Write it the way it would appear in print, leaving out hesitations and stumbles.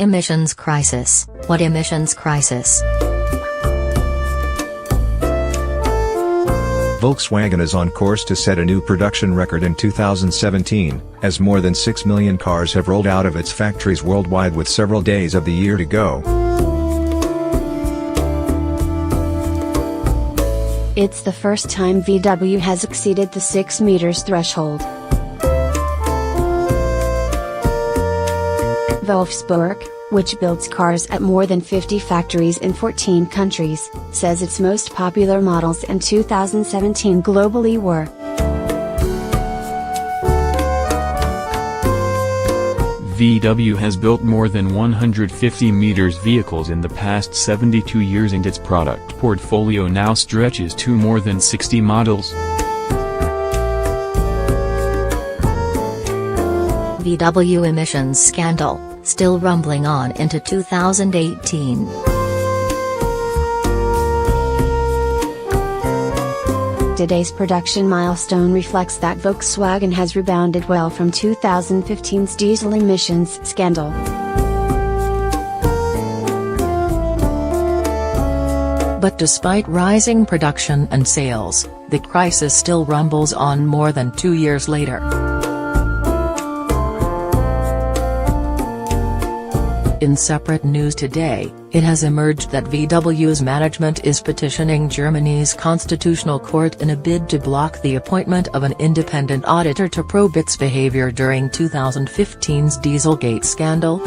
Emissions crisis. What emissions crisis? Volkswagen is on course to set a new production record in 2017, as more than 6 million cars have rolled out of its factories worldwide with several days of the year to go. It's the first time VW has exceeded the 6 meters threshold. Volkswagen, which builds cars at more than 50 factories in 14 countries, says its most popular models in 2017 globally were VW has built more than 150 meters vehicles in the past 72 years and its product portfolio now stretches to more than 60 models. VW emissions scandal, still rumbling on into 2018. Today's production milestone reflects that Volkswagen has rebounded well from 2015's diesel emissions scandal. But despite rising production and sales, the crisis still rumbles on more than 2 years later. In separate news today, it has emerged that VW's management is petitioning Germany's constitutional court in a bid to block the appointment of an independent auditor to probe its behavior during 2015's Dieselgate scandal.